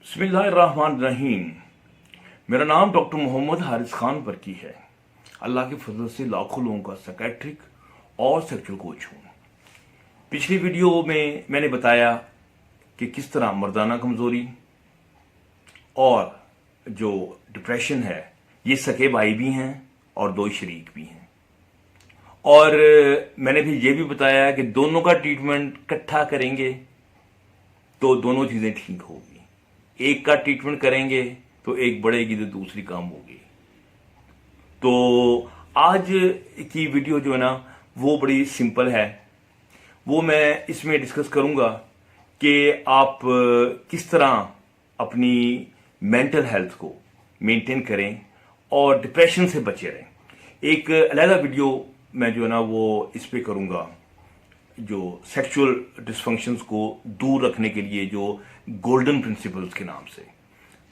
बिस्मिल्लाहिर्रहमानिर्रहीम। मेरा नाम डॉक्टर मोहम्मद हारिस खान वर्की है। अल्लाह के फजल से लाखों लोगों का साइकेट्रिक और सेक्सुअल कोच हूँ। पिछली वीडियो में मैंने बताया कि किस तरह मर्दाना कमज़ोरी और जो डिप्रेशन है ये सके भाई भी हैं और दो शरीक भी हैं। और मैंने भी ये भी बताया कि दोनों का ट्रीटमेंट इकट्ठा करेंगे तो दोनों चीज़ें ठीक होगी। एक का ट्रीटमेंट करेंगे तो एक बढ़ेगी तो दूसरी कम होगी। तो आज की वीडियो जो है ना वो बड़ी सिंपल है। वो मैं इसमें डिस्कस करूंगा कि आप किस तरह अपनी मेंटल हेल्थ को मेंटेन करें और डिप्रेशन से बचे रहें। एक अलग वीडियो मैं जो है ना वो इस पे करूंगा, जो सेक्सुअल डिसफंक्शंस को दूर रखने के लिए जो गोल्डन प्रिंसिपल्स के नाम से।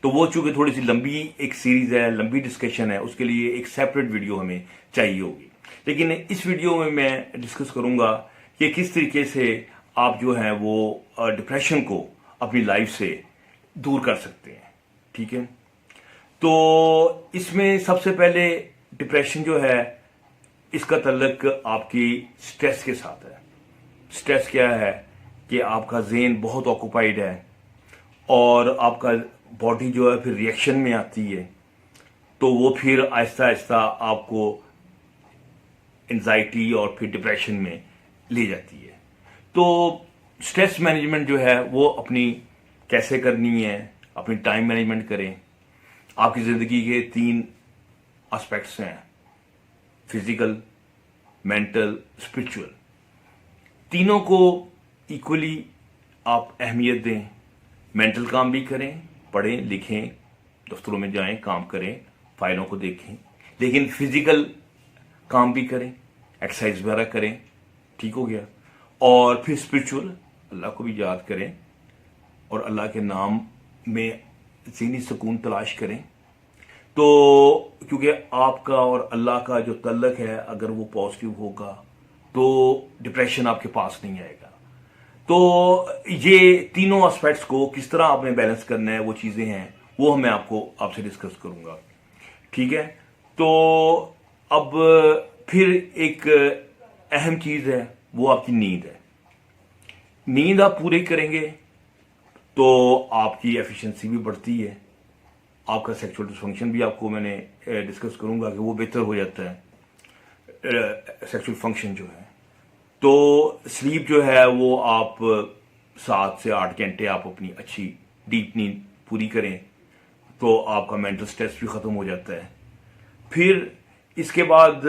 तो वो चूंकि थोड़ी सी लंबी एक सीरीज है, लंबी डिस्कशन है, उसके लिए एक सेपरेट वीडियो हमें चाहिए होगी। लेकिन इस वीडियो में मैं डिस्कस करूंगा कि किस तरीके से आप जो है वो डिप्रेशन को अपनी लाइफ से दूर कर सकते हैं। ठीक है, तो इसमें सबसे पहले डिप्रेशन जो है इसका तल्लुक आपकी स्ट्रेस के साथ है। स्ट्रेस क्या है कि आपका ज़हन बहुत ऑक्यूपाइड है और आपका बॉडी जो है फिर रिएक्शन में आती है, तो वो फिर आहिस्ता आहिस्ता आपको एंजाइटी और फिर डिप्रेशन में ले जाती है। तो स्ट्रेस मैनेजमेंट जो है वो अपनी कैसे करनी है, अपनी टाइम मैनेजमेंट करें। आपकी ज़िंदगी के 3 एस्पेक्ट्स हैं, फिजिकल, मेंटल, स्पिरिचुअल। तीनों को इक्वली आप अहमियत दें। मेंटल काम भी करें, पढ़ें लिखें, दफ्तरों में जाएं, काम करें, फाइलों को देखें, लेकिन फिजिकल काम भी करें, एक्सरसाइज वगैरह करें। ठीक हो गया। और फिर स्पिरिचुअल, अल्लाह को भी याद करें और अल्लाह के नाम में ज़हनी सुकून तलाश करें। तो क्योंकि आपका और अल्लाह का जो तल्लुक है अगर वो पॉजिटिव होगा तो डिप्रेशन आपके पास नहीं आएगा। तो ये तीनों एस्पेक्ट्स को किस तरह आपने बैलेंस करना है, वो चीज़ें हैं, वो मैं आपसे डिस्कस करूंगा। ठीक है, तो अब फिर एक अहम चीज़ है वो आपकी नींद है। नींद आप पूरी करेंगे तो आपकी एफिशिएंसी भी बढ़ती है, आपका सेक्सुअल डिसफंक्शन भी आपको मैंने डिस्कस करूंगा कि वो बेहतर हो जाता है, सेक्सुअल फंक्शन जो है। तो स्लीप जो है वो आप 7 से 8 घंटे आप अपनी अच्छी डीप नींद पूरी करें तो आपका मेंटल स्ट्रेस भी ख़त्म हो जाता है। फिर इसके बाद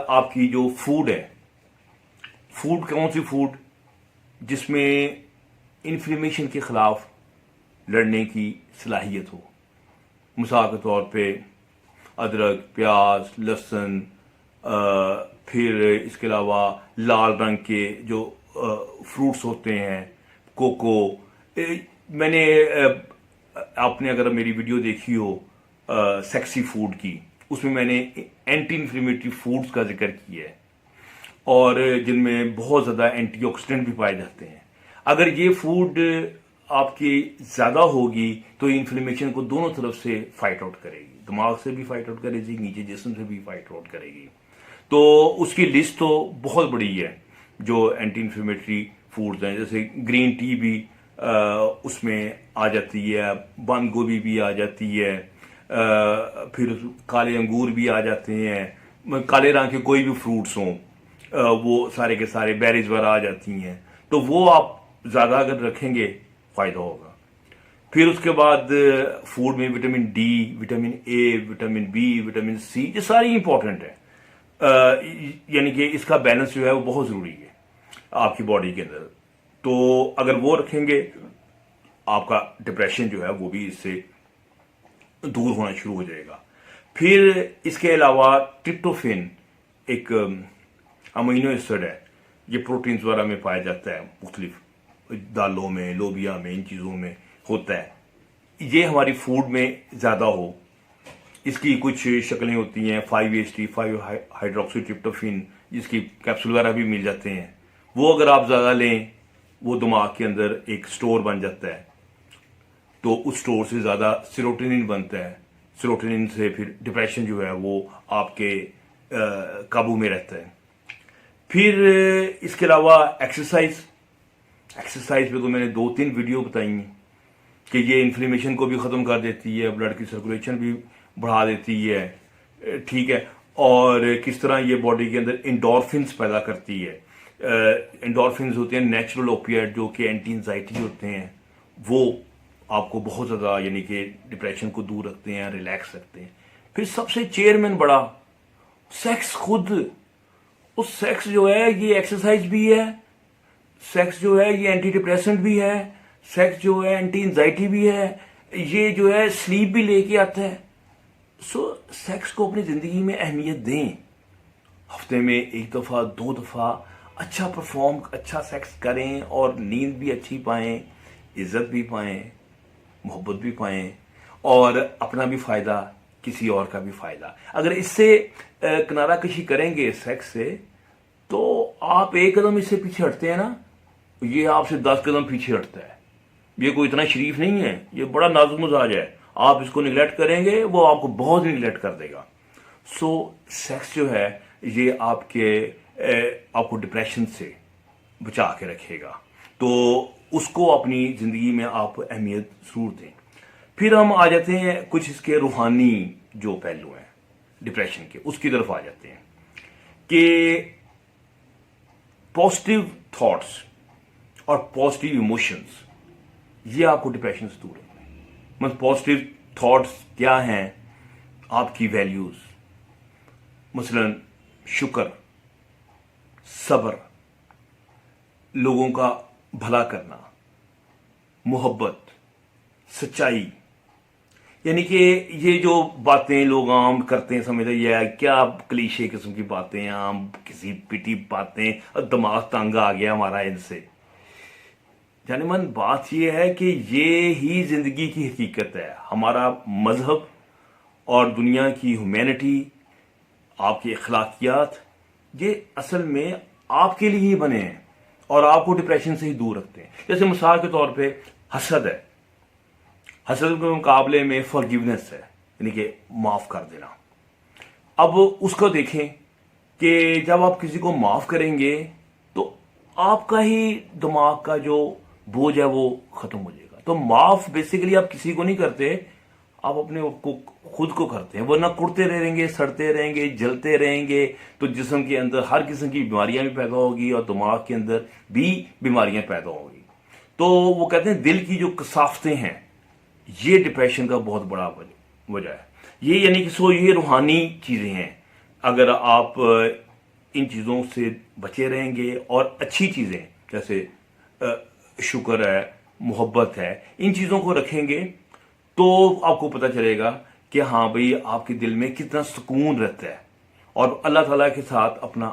आपकी जो फूड है, फूड कौन सी फूड जिसमें इन्फ्लेमेशन के खिलाफ लड़ने की सलाहियत हो। मिसाल के तौर पे अदरक, प्याज, लहसुन, फिर इसके अलावा लाल रंग के जो फ्रूट्स होते हैं, कोको। मैंने आपने अगर मेरी वीडियो देखी हो सेक्सी फूड की, उसमें मैंने एंटी इन्फ्लेमेटरी फूड्स का जिक्र किया है और जिनमें बहुत ज़्यादा एंटीऑक्सीडेंट भी पाए जाते हैं। अगर ये फूड आपकी ज़्यादा होगी तो इन्फ्लेमेशन को दोनों तरफ से फाइट आउट करेगी, दिमाग से भी फाइट आउट करेगी, नीचे जिस्म से भी फाइट आउट करेगी। तो उसकी लिस्ट तो बहुत बड़ी है जो एंटी इन्फ्लेमेटरी फूड्स हैं। जैसे ग्रीन टी भी उसमें आ जाती है, बंद गोभी भी आ जाती है, फिर काले अंगूर भी आ जाते हैं, काले रंग के कोई भी फ्रूट्स हों वो सारे के सारे बेरीज वगैरह आ जाती हैं। तो वो आप ज़्यादा अगर रखेंगे फ़ायदा होगा। फिर उसके बाद फूड में vitamin D, vitamin A, vitamin B, vitamin C, ये सारी इंपॉर्टेंट है। यानी कि इसका बैलेंस जो है वो बहुत ज़रूरी है आपकी बॉडी के अंदर। तो अगर वो रखेंगे आपका डिप्रेशन जो है वो भी इससे दूर होना शुरू हो जाएगा। फिर इसके अलावा ट्रिप्टोफैन एक अमीनो एसिड है, ये प्रोटीन्स वगैरह में पाया जाता है, मुख्तलिफ दालों में, लोबिया में, इन चीज़ों में होता है। ये हमारी फूड में ज़्यादा हो, इसकी कुछ शक्लें होती हैं, 5-HT 5 हाइड्रोक्सी ट्रिप्टोफैन, जिसकी कैप्सूल वगैरह भी मिल जाते हैं। वो अगर आप ज़्यादा लें वो दिमाग के अंदर एक स्टोर बन जाता है तो उस स्टोर से ज़्यादा सेरोटोनिन बनता है, सेरोटोनिन से फिर डिप्रेशन जो है वो आपके काबू में रहता है। फिर इसके अलावा एक्सरसाइज पे तो मैंने 2-3 वीडियो बताई हैं कि ये इन्फ्लेमेशन को भी ख़त्म कर देती है, ब्लड की सर्कुलेशन भी बढ़ा देती है, ठीक है, और किस तरह ये बॉडी के अंदर इंडोर्फिन्स पैदा करती है। इंडोर्फिन्स होते हैं नेचुरल ओपिएट जो कि एंटी एंजाइटी होते हैं, वो आपको बहुत ज़्यादा यानी कि डिप्रेशन को दूर रखते हैं, रिलैक्स रखते हैं। फिर सबसे चेयरमैन बड़ा सेक्स खुद, उस सेक्स जो है ये एक्सरसाइज भी है, सेक्स जो है ये एंटी डिप्रेसेंट भी है, सेक्स जो है एंटी एंजाइटी भी है, ये जो है स्लीप भी लेके आता है। सो सेक्स को अपनी जिंदगी में अहमियत दें, हफ्ते में 1 दफा 2 दफा अच्छा परफॉर्म, अच्छा सेक्स करें और नींद भी अच्छी पाएं, इज्जत भी पाएं, मोहब्बत भी पाएं और अपना भी फायदा, किसी और का भी फायदा। अगर इससे किनारा कशी करेंगे सेक्स से, तो आप 1 कदम इससे पीछे हटते हैं ना, ये आपसे 10 कदम पीछे हटता है। ये कोई इतना शरीफ नहीं है, ये बड़ा नाजुक मिजाज है। आप इसको निगलेक्ट करेंगे, वो आपको बहुत ही निगलेक्ट कर देगा। सो सेक्स जो है ये आपको डिप्रेशन से बचा के रखेगा, तो उसको अपनी जिंदगी में आप अहमियत जरूर दें। फिर हम आ जाते हैं कुछ इसके रूहानी जो पहलू हैं डिप्रेशन के, उसकी तरफ आ जाते हैं कि पॉजिटिव थॉट्स और पॉजिटिव इमोशंस ये आपको डिप्रेशन से दूर रखते हैं। मतलब पॉजिटिव थॉट्स क्या हैं, आपकी वैल्यूज, मसलन शुक्र, सब्र, लोगों का भला करना, मोहब्बत, सच्चाई, यानी कि ये जो बातें लोग आम करते हैं, समझ रहे क्या क्लीशे किस्म की बातें, आम किसी पिटी बातें, दिमाग तंग आ गया हमारा इनसे। जाने मन बात यह है कि ये ही जिंदगी की हकीकत है। हमारा मजहब और दुनिया की ह्यूमैनिटी, आपकी अखलाकियात, ये असल में आपके लिए ही बने हैं और आपको डिप्रेशन से ही दूर रखते हैं। जैसे मिसाल के तौर पे हसद है, हसद के मुकाबले में फॉरगिवनेस है, यानी कि माफ कर देना। अब उसको देखें कि जब आप किसी को माफ करेंगे तो आपका ही दिमाग का जो बोझ है वो खत्म हो जाएगा। तो माफ बेसिकली आप किसी को नहीं करते, आप अपने को खुद को करते हैं, वरना कुड़ते रहेंगे, सड़ते रहेंगे, जलते रहेंगे, तो जिस्म के अंदर हर किस्म की बीमारियां भी पैदा होगी और दिमाग के अंदर भी बीमारियां पैदा होगी। तो वो कहते हैं दिल की जो कसाफतें हैं ये डिप्रेशन का बहुत बड़ा वजह है। ये यानी कि ये रूहानी चीजें हैं। अगर आप इन चीजों से बचे रहेंगे और अच्छी चीजें जैसे शुक्र है, मोहब्बत है, इन चीजों को रखेंगे, तो आपको पता चलेगा कि हाँ भाई आपके दिल में कितना सुकून रहता है और अल्लाह ताला के साथ अपना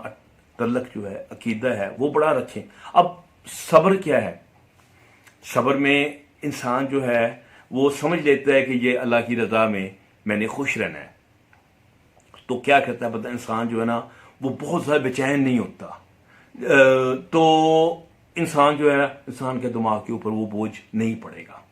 तल्लक जो है, अकीदा है, वो बड़ा रखें। अब सब्र क्या है? सब्र में इंसान जो है वो समझ लेता है कि ये अल्लाह की रजा में मैंने खुश रहना है, तो क्या करता है पता, इंसान जो है ना वो बहुत ज़्यादा बेचैन नहीं होता। तो इंसान जो है, इंसान के दिमाग के ऊपर वो बोझ नहीं पड़ेगा।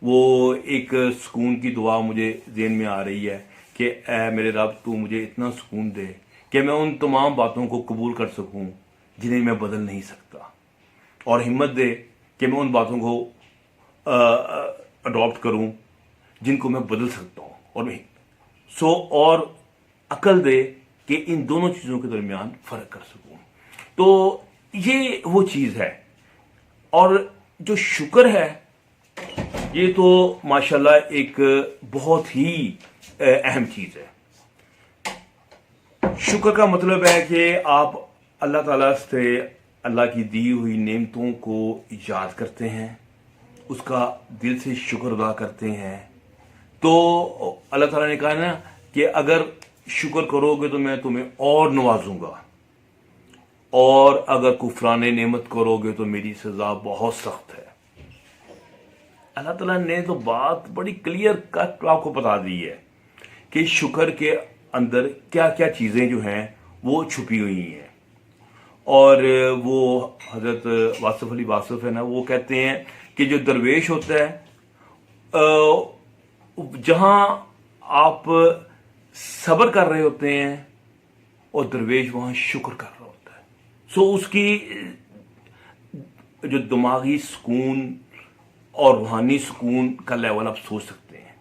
वो एक सुकून की दुआ मुझे ज़हन में आ रही है कि ऐ मेरे रब तू मुझे इतना सुकून दे कि मैं उन तमाम बातों को कबूल कर सकूं जिन्हें मैं बदल नहीं सकता, और हिम्मत दे कि मैं उन बातों को अडॉप्ट करूं जिनको मैं बदल सकता हूं, और अकल दे कि इन दोनों चीज़ों के दरमियान फ़र्क कर सकूं। तो ये वो चीज़ है। और जो शुक्र है ये तो माशाल्लाह एक बहुत ही अहम चीज़ है। शुक्र का मतलब है कि आप अल्लाह ताला से अल्लाह की दी हुई नेमतों को याद करते हैं, उसका दिल से शुक्र अदा करते हैं। तो अल्लाह ताला ने कहा ना कि अगर शुक्र करोगे तो मैं तुम्हें और नवाजूंगा, और अगर कुफराने नेमत करोगे तो मेरी सजा बहुत सख्त है। अल्लाह ताला ने तो बात बड़ी क्लियर कट आपको बता दी है कि शुक्र के अंदर क्या क्या चीज़ें जो हैं वो छुपी हुई हैं। और वो हज़रत वासिफ अली वासिफ है ना, वो कहते हैं कि जो दरवेश होता है जहां आप सब्र कर रहे होते हैं और दरवेश वहां शुक्र कर रहा होता है। सो उसकी जो दिमागी सुकून और रूहानी सुकून का लेवल आप सोच सकते हैं।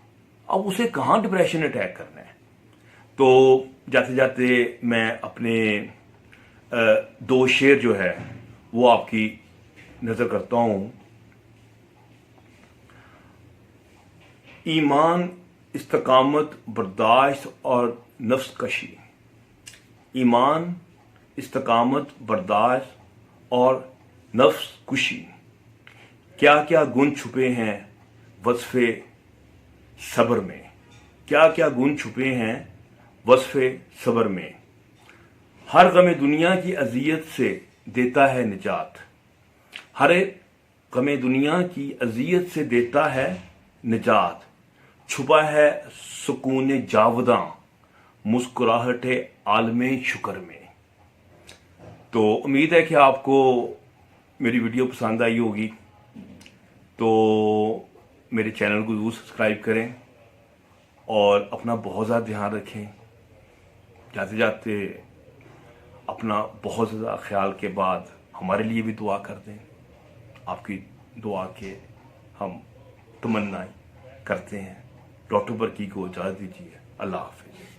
अब उसे कहाँ डिप्रेशन अटैक करना है। तो जाते जाते मैं अपने दो शेर जो है वो आपकी नजर करता हूं। ईमान, इस्तकामत, बर्दाश्त और नफ्स कशी। ईमान, इस्तकामत, बर्दाश्त और नफ्स कुशी। क्या क्या गुण छुपे हैं वस्फ़े सब्र में। क्या क्या गुण छुपे हैं वस्फ़े सब्र में। हर गमे दुनिया की अजियत से देता है निजात। हर एक गमे दुनिया की अजियत से देता है निजात। छुपा है सुकून जावदां मुस्कुराहट आलमे शुक्र में। तो उम्मीद है कि आपको मेरी वीडियो पसंद आई होगी। तो मेरे चैनल को ज़रूर सब्सक्राइब करें और अपना बहुत ज़्यादा ध्यान रखें। जाते जाते अपना बहुत ज़्यादा ख्याल के बाद हमारे लिए भी दुआ कर दें। आपकी दुआ के हम तमन्नाएं करते हैं। डॉक्टर बरकी को इजाज़त दीजिए। अल्लाह हाफ़िज़।